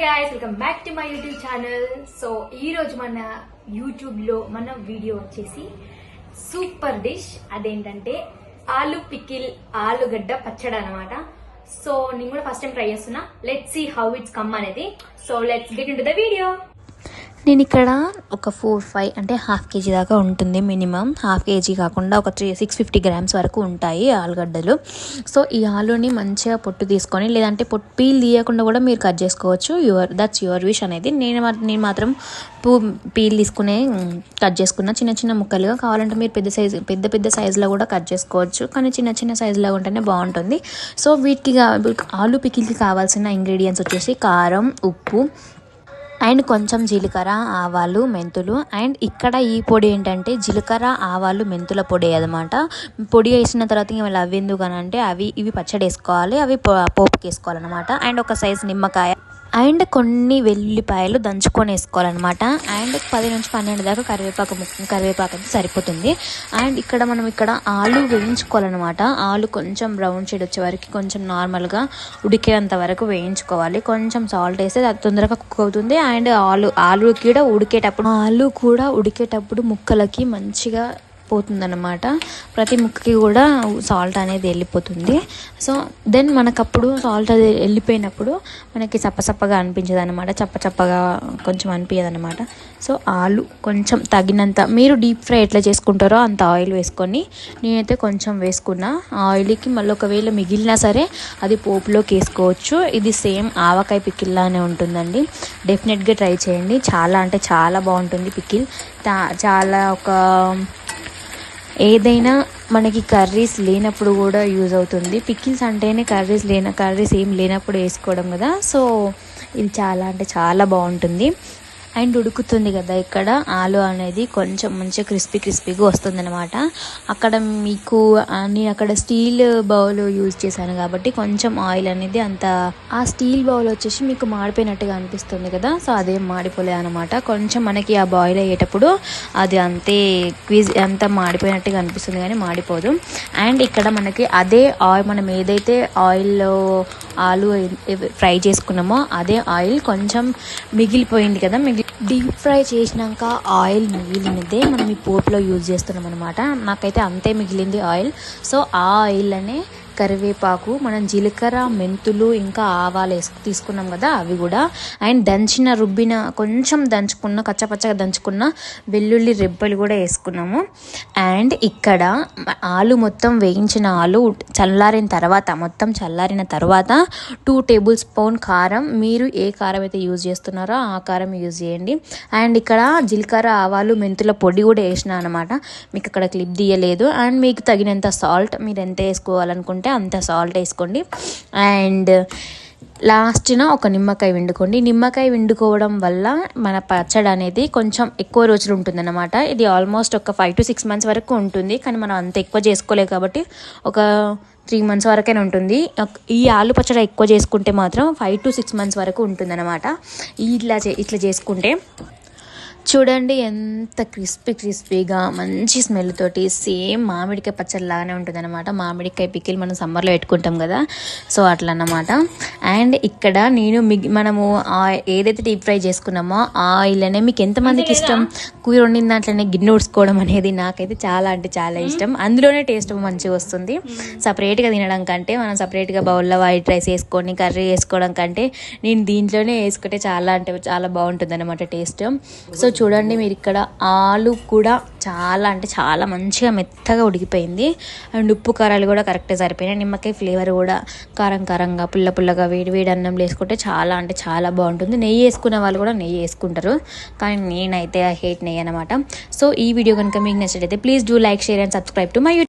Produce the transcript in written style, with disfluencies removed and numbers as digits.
guys, welcome back to my YouTube channel. So ee roju mana YouTube lo mana video vachesi super dish adentante aloo pickle ఆలుగడ్డ పచ్చడి అన్నమాట. So నేను కూడా first time try చేస్తున్నా. Let's see how it's come అనేది. So let's get into the video. నేను ఇక్కడ ఒక 4-5 అంటే హాఫ్ కేజీ దాకా ఉంటుంది. మినిమం హాఫ్ కేజీ కాకుండా ఒక 650 గ్రామ్స్ వరకు ఉంటాయి ఆలుగడ్డలు. సో ఈ ఆలుని మంచిగా పొట్టు తీసుకొని, లేదంటే పీల్ తీయకుండా కూడా మీరు కట్ చేసుకోవచ్చు. దట్స్ యువర్ విష్ అనేది. నేను మాత్రం పీల్ తీసుకునే కట్ చేసుకున్న చిన్న చిన్న ముక్కలుగా. కావాలంటే మీరు పెద్ద సైజులో కూడా కట్ చేసుకోవచ్చు, కానీ చిన్న చిన్న సైజులో ఉంటేనే బాగుంటుంది. సో వీటికి ఆలు పికిల్కి కావాల్సిన ఇంగ్రీడియంట్స్ వచ్చేసి కారం, ఉప్పు అండ్ కొంచెం జీలకర్ర, ఆవాలు, మెంతులు. అండ్ ఇక్కడ ఈ పొడి ఏంటంటే జీలకర్ర, ఆవాలు, మెంతుల పొడి అన్నమాట. పొడి వేసిన తర్వాత ఇవి అవ్వేందుకు అని అంటే ఇవి పచ్చడి వేసుకోవాలి, అవి పోపుకి వేసుకోవాలన్నమాట. అండ్ ఒక సైజు నిమ్మకాయ అండ్ కొన్ని వెల్లుల్లిపాయలు దంచుకొని వేసుకోవాలన్నమాట. అండ్ 10 నుంచి 12 దాకా కరివేపాకు అయితే సరిపోతుంది. అండ్ మనం ఇక్కడ ఆలు వేయించుకోవాలన్నమాట. ఆలు కొంచెం బ్రౌన్ షేడ్ వచ్చే వరకు కొంచెం నార్మల్గా ఉడికేంత వరకు వేయించుకోవాలి. కొంచెం సాల్ట్ వేస్తే అది తొందరగా కుక్ అవుతుంది. అండ్ ఆలు కూడా ఉడికేటప్పుడు ముక్కలకి మంచిగా పోతుందన్నమాట. ప్రతి ముక్కకి కూడా సాల్ట్ అనేది వెళ్ళిపోతుంది. సో దెన్ మనకప్పుడు సాల్ట్ అది వెళ్ళిపోయినప్పుడు మనకి చప్పగా అనిపించదు అనమాట. చప్పగా కొంచెం అనిపించదు అనమాట. సో ఆలు కొంచెం తగినంత, మీరు డీప్ ఫ్రై ఎట్లా చేసుకుంటారో అంత ఆయిల్ వేసుకొని, నేనైతే కొంచెం వేసుకున్నా. ఆయిల్కి మళ్ళీ ఒకవేళ మిగిలినా సరే అది పోపులోకి వేసుకోవచ్చు. ఇది సేమ్ ఆవకాయ పికిల్లానే ఉంటుందండి. డెఫినెట్గా ట్రై చేయండి. చాలా అంటే చాలా బాగుంటుంది పికిల్. చాలా ఏదైనా మనకి కర్రీస్ లేనప్పుడు కూడా యూజ్ అవుతుంది. పికిల్స్ అంటేనే కర్రీస్ ఏం లేనప్పుడు వేసుకోవడం కదా. సో ఇది చాలా అంటే చాలా బాగుంటుంది. అండ్ ఉడుకుతుంది కదా ఇక్కడ ఆలు అనేది కొంచెం మంచిగా క్రిస్పీగా వస్తుంది అనమాట. అక్కడ నేను అక్కడ స్టీల్ బౌల్ యూజ్ చేశాను కాబట్టి కొంచెం ఆయిల్ అనేది ఆ స్టీల్ బౌల్ వచ్చేసి మీకు మాడిపోయినట్టుగా అనిపిస్తుంది కదా. సో అదేం మాడిపోలేదు అనమాట. కొంచెం మనకి ఆ బాయిల్ అయ్యేటప్పుడు అది అంత మాడిపోయినట్టుగా అనిపిస్తుంది కానీ మాడిపోదు. అండ్ ఇక్కడ మనకి అదే ఆయిల్, మనం ఏదైతే ఆయిల్లో ఆలు ఫ్రై చేసుకున్నామో అదే ఆయిల్ కొంచెం మిగిలిపోయింది కదా. డీప్ ఫ్రై చేసినాక ఆయిల్ మిగిలినదే మనం ఈ పోపులో యూజ్ చేస్తున్నాం అనమాట. నాకైతే అంతే మిగిలింది ఆయిల్. సో ఆ ఆయిల్లోనే కరివేపాకు, మనం జీలకర్ర, మెంతులు, ఇంకా ఆవాలు తీసుకున్నాం కదా అవి కూడా. అండ్ కొంచెం కచ్చపచ్చగా దంచుకున్న వెల్లుల్లి రెబ్బలు కూడా వేసుకున్నాము. అండ్ ఇక్కడ మొత్తం వేయించిన ఆలు మొత్తం చల్లారిన తర్వాత 2 టేబుల్ స్పూన్ కారం, మీరు ఏ కారం అయితే యూజ్ చేస్తున్నారో ఆ కారం యూజ్ చేయండి. అండ్ ఇక్కడ జీలకర్ర, ఆవాలు, మెంతుల పొడి కూడా వేసిన అనమాట. మీకు అక్కడ క్లిప్ తీయలేదు. అండ్ మీకు తగినంత సాల్ట్, మీరు ఎంత వేసుకోవాలనుకుంటే అంత సాల్ట్ వేసుకోండి. అండ్ లాస్ట్న ఒక నిమ్మకాయ పిండుకోండి. నిమ్మకాయ పిండుకోవడం వల్ల మన పచ్చడి అనేది కొంచెం ఎక్కువ రోజులు ఉంటుంది అన్నమాట. ఇది ఆల్మోస్ట్ ఒక 5 to 6 months వరకు ఉంటుంది. కానీ మనం అంత ఎక్కువ చేసుకోలేదు కాబట్టి ఒక 3 months వరకైనా ఉంటుంది. ఈ ఆలు పచ్చడి ఎక్కువ చేసుకుంటే మాత్రం 5 to 6 months వరకు ఉంటుంది అన్నమాట. ఇట్లా చేసుకుంటే చూడండి ఎంత క్రిస్పీగా మంచి స్మెల్ తోటి సేమ్ మామిడికాయ పచ్చడి లాగానే ఉంటుంది అనమాట. మామిడికాయ పికిల్ మనం సమ్మర్లో పెట్టుకుంటాం కదా, సో అట్లా అన్నమాట. అండ్ ఇక్కడ మనము ఏదైతే డీప్ ఫ్రై చేసుకున్నామో ఆ ఆయిల్నే, మీకు ఎంతమందికి ఇష్టం కూర వండిన దాంట్లోనే గిన్నె ఉడుచుకోవడం అనేది, నాకైతే చాలా అంటే చాలా ఇష్టం. అందులోనే టేస్ట్ మంచిగా వస్తుంది. సపరేట్గా తినడం కంటే మనం సపరేట్గా బౌల్లో వైట్ రైస్ వేసుకొని కర్రీ వేసుకోవడం కంటే నేను దీంట్లోనే వేసుకుంటే చాలా అంటే చాలా బాగుంటుంది అనమాట టేస్ట్. సో చూడండి, మీరు ఇక్కడ ఆలు కూడా చాలా అంటే చాలా మంచిగా మెత్తగా ఉడికిపోయింది. అండ్ ఉప్పు కారాలు కూడా కరెక్ట్గా సరిపోయినాయి. నిమ్మకాయ ఫ్లేవర్ కూడా కారంగా పుల్లగా వేడి అన్నం వేసుకుంటే చాలా అంటే చాలా బాగుంటుంది. నెయ్యి వేసుకునే వాళ్ళు కూడా నెయ్యి వేసుకుంటారు, కానీ నేనైతే హేట్ నెయ్యి అనమాట. సో ఈ వీడియో కనుక మీకు నచ్చినట్లయితే please do like, share and subscribe to my